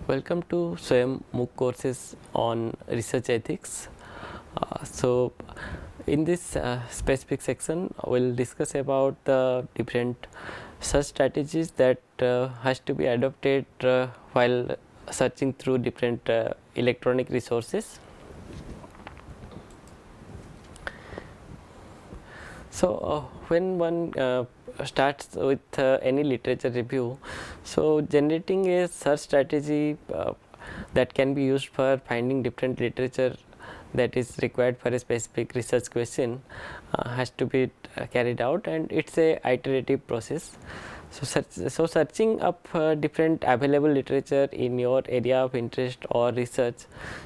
Welcome to SWAYAM MOOC courses on research ethics. In this specific section, we'll discuss about the different search strategies that has to be adopted while searching through different electronic resources. When one starts with any literature review, so generating a search strategy that can be used for finding different literature that is required for a specific research question has to be carried out, and it's a iterative process. So searching up different available literature in your area of interest or research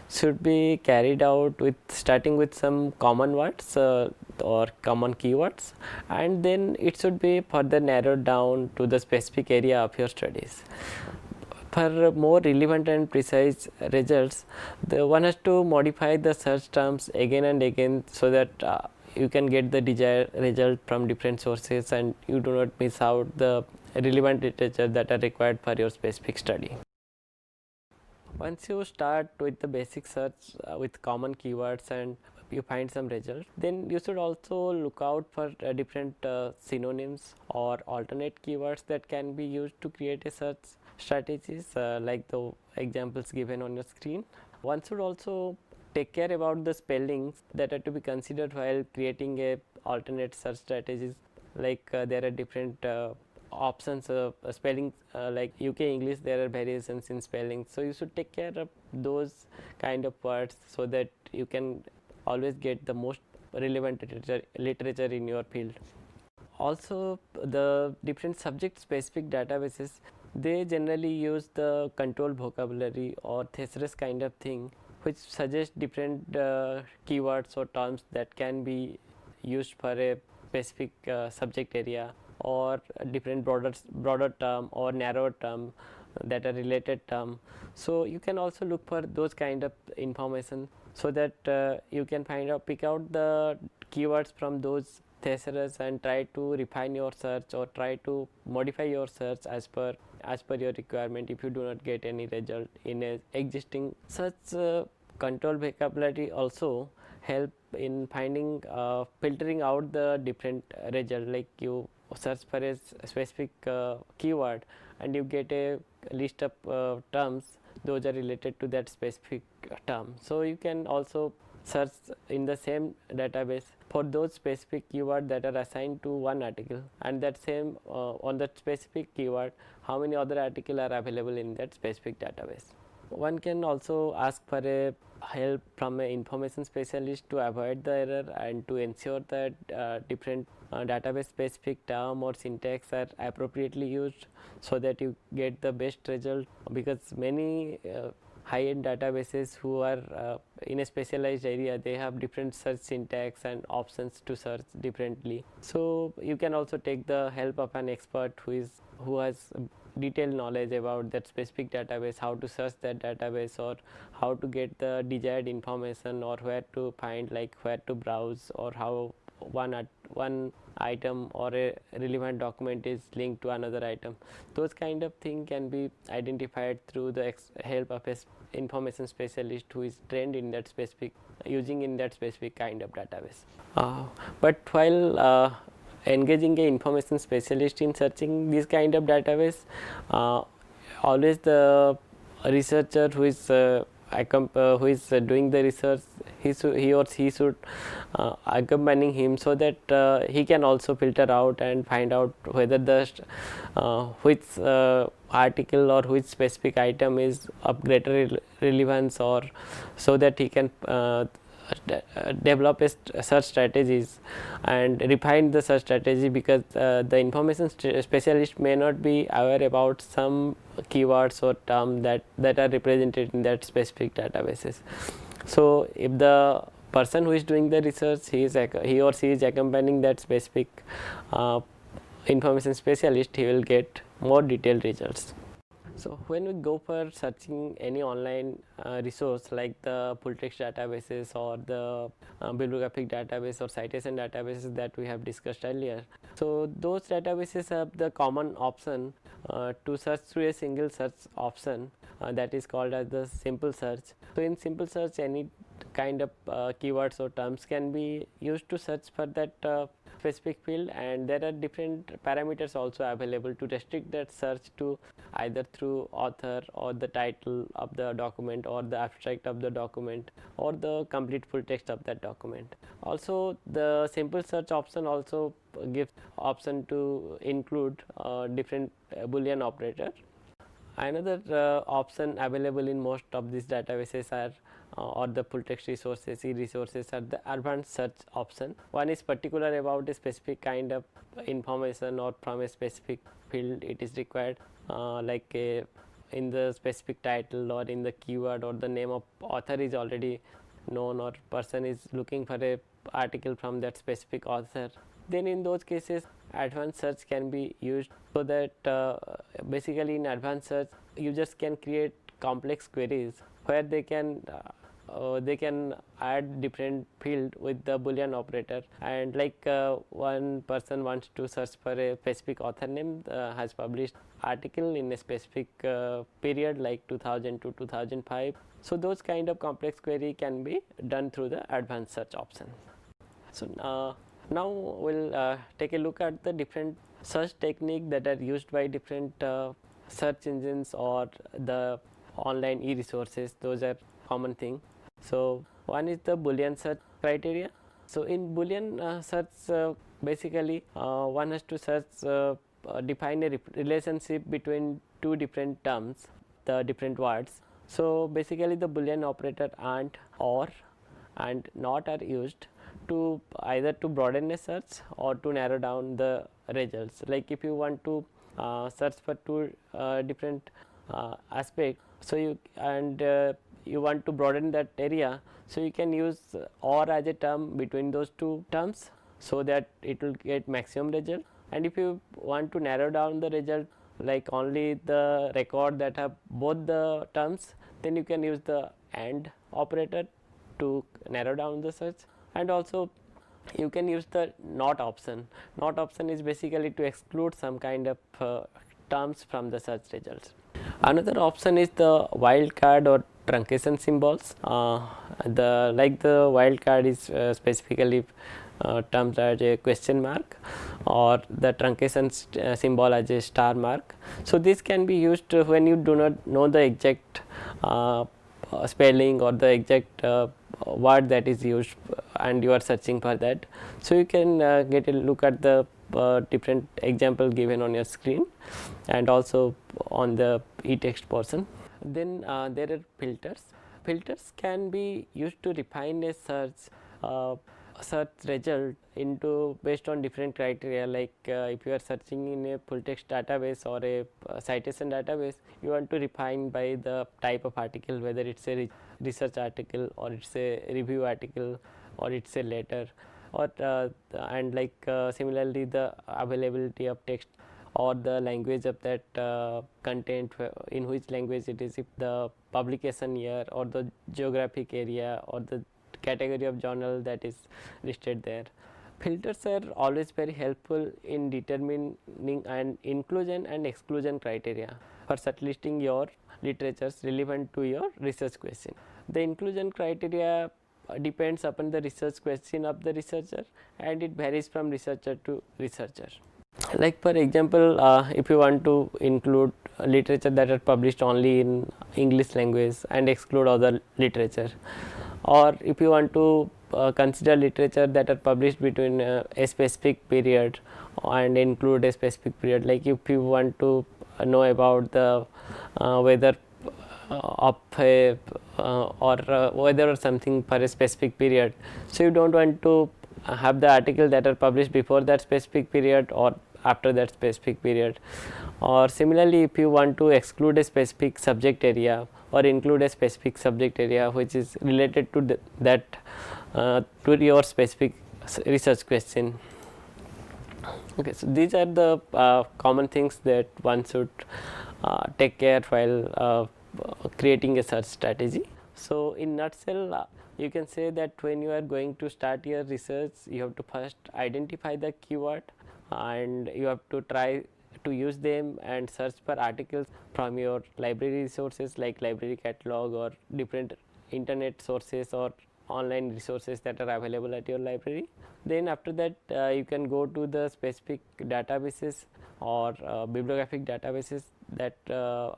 should be carried out with starting with some common words or common keywords, and then it should be further narrowed down to the specific area of your studies. For more relevant and precise results, the one has to modify the search terms again and again so that you can get the desired result from different sources and you do not miss out the relevant literature that are required for your specific study. Once you start with the basic search with common keywords and you find some results, then you should also look out for different synonyms or alternate keywords that can be used to create a search strategies like the examples given on your screen. One should also take care about the spellings that are to be considered while creating a alternate search strategies, like there are different options of spelling like UK English, there are variations in spelling, so you should take care of those kind of words so that you can always get the most relevant literature in your field. Also, the different subject specific databases, they generally use the control vocabulary or thesaurus kind of thing, which suggests different keywords or terms that can be used for a specific subject area, or different broader term or narrower term that are related term. So you can also look for those kind of information so that you can pick out the keywords from those thesaurus and try to refine your search or try to modify your search as per your requirement if you do not get any result in a existing such. Control vocabulary also help in filtering out the different result, like you search for a specific keyword and you get a list of terms those are related to that specific term. So you can also search in the same database for those specific keyword that are assigned to one article, and that same on that specific keyword how many other articles are available in that specific database. One can also ask for a help from an information specialist to avoid the error and to ensure that different database specific term or syntax are appropriately used so that you get the best result, because many high end databases who are in a specialized area, they have different search syntax and options to search differently. So you can also take the help of an expert who has detailed knowledge about that specific database, how to search that database or how to get the desired information, or where to find, like where to browse, or how one item or a relevant document is linked to another item. Those kind of thing can be identified through the help of a information specialist who is trained in that specific kind of database. But while engaging a information specialist in searching this kind of database, always the researcher who is doing the research, he or she should accompanying him so that he can also filter out and find out whether the which article or which specific item is of greater relevance, or so that he can develop a search strategies and refine the search strategy, because the information specialist may not be aware about some keywords or terms that are represented in that specific databases. So if the person who is doing the research, he or she is accompanying that specific information specialist, he will get more detailed results. So when we go for searching any online resource like the full text databases or the bibliographic database or citation databases that we have discussed earlier, so those databases have the common option to search through a single search option that is called as the simple search. So in simple search, any kind of keywords or terms can be used to search for that specific field, and there are different parameters also available to restrict that search to either through author or the title of the document or the abstract of the document or the complete full text of that document. Also the simple search option also gives option to include different boolean operator. Another option available in most of these databases are or the full text resources, e-resources, are the advanced search option. One is particular about a specific kind of information or from a specific field it is required, like in the specific title or in the keyword or the name of author is already known or person is looking for a article from that specific author. Then in those cases advanced search can be used, so that basically in advanced search users can create complex queries where they can add different field with the boolean operator, and like one person wants to search for a specific author name has published article in a specific period like 2000 to 2005. So those kind of complex query can be done through the advanced search option. So now we'll take a look at the different search technique that are used by different search engines or the online e-resources. Those are common thing. So one is the boolean search criteria. So in boolean search basically one has to search define a relationship between two different terms, the different words. So basically the boolean operator and, or, and not are used to either to broaden a search or to narrow down the results. Like if you want to search for two different aspects, so you want to broaden that area, so you can use or as a term between those two terms so that it will get maximum result. And if you want to narrow down the result like only the record that have both the terms, then you can use the AND operator to narrow down the search. And also you can use the not option. Not option is basically to exclude some kind of terms from the search results. Another option is the wildcard or truncation symbols. The wildcard is specifically termed as a question mark, or the truncation symbol as a star mark. So this can be used when you do not know the exact spelling or the exact word that is used and you are searching for that. So you can get a look at the different example given on your screen and also on the e-text portion. Then there are filters. Filters can be used to refine a search result into based on different criteria, like if you are searching in a full text database or a citation database, you want to refine by the type of article, whether it's a research article or it's a review article or it's a letter, or and like similarly the availability of text or the language of that content, in which language it is, if the publication year or the geographic area or the category of journal that is listed there. Filters are always very helpful in determining an inclusion and exclusion criteria for shortlisting your literatures relevant to your research question. The inclusion criteria depends upon the research question of the researcher, and it varies from researcher to researcher. Like for example, if you want to include literature that are published only in English language and exclude other literature, or if you want to consider literature that are published between a specific period and include a specific period, like if you want to know about the weather of a or weather or something for a specific period, so you don't want to have the article that are published before that specific period or after that specific period. Or similarly, if you want to exclude a specific subject area or include a specific subject area which is related to to your specific research question. Okay, so these are the common things that one should take care while creating a search strategy. So in nutshell, you can say that when you are going to start your research, you have to first identify the keyword, and you have to try to use them and search for articles from your library resources like library catalog or different internet sources or online resources that are available at your library. Then after that, you can go to the specific databases or bibliographic databases that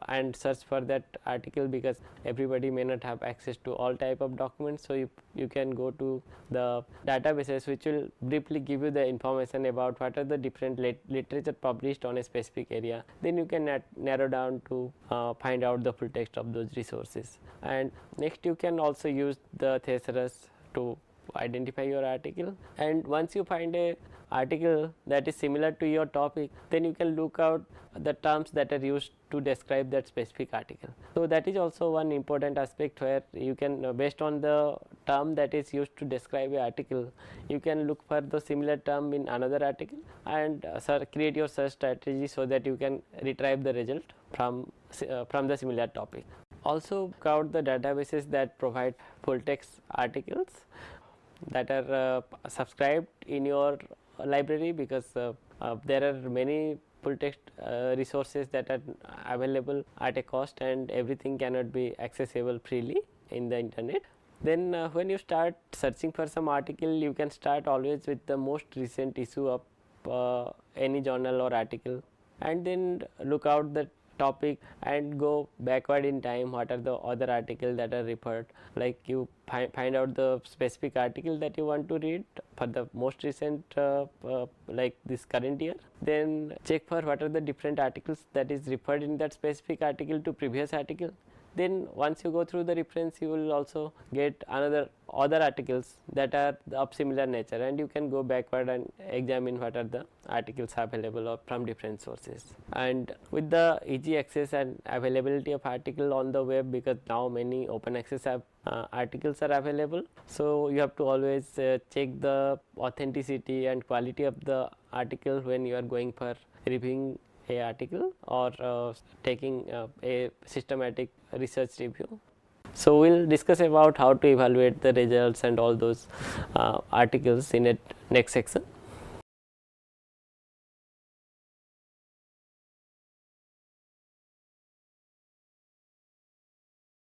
and search for that article, because everybody may not have access to all type of documents. So you can go to the databases which will briefly give you the information about what are the different literature published on a specific area. Then you can narrow down to find out the full text of those resources. And next, you can also use the thesaurus to identify your article. And once you find a article that is similar to your topic, then you can look out the terms that are used to describe that specific article. So that is also one important aspect, where you can based on the term that is used to describe a article, you can look for the similar term in another article and create your search strategy so that you can retrieve the result from the similar topic. Also, count the databases that provide full text articles that are subscribed in your library, because there are many full text resources that are available at a cost, and everything cannot be accessible freely in the internet. Then when you start searching for some article, you can start always with the most recent issue of any journal or article, and then look out the topic and go backward in time. What are the other articles that are referred, like you find out the specific article that you want to read for the most recent like this current year, then check for what are the different articles that is referred in that specific article to previous article. Then once you go through the reference, you will also get other articles that are of similar nature, and you can go backward and examine what are the articles available or from different sources. And with the easy access and availability of article on the web, because now many open access articles are available, so you have to always check the authenticity and quality of the article when you are going for reviewing a article or taking a systematic research review. So we'll discuss about how to evaluate the results and all those articles in a next section.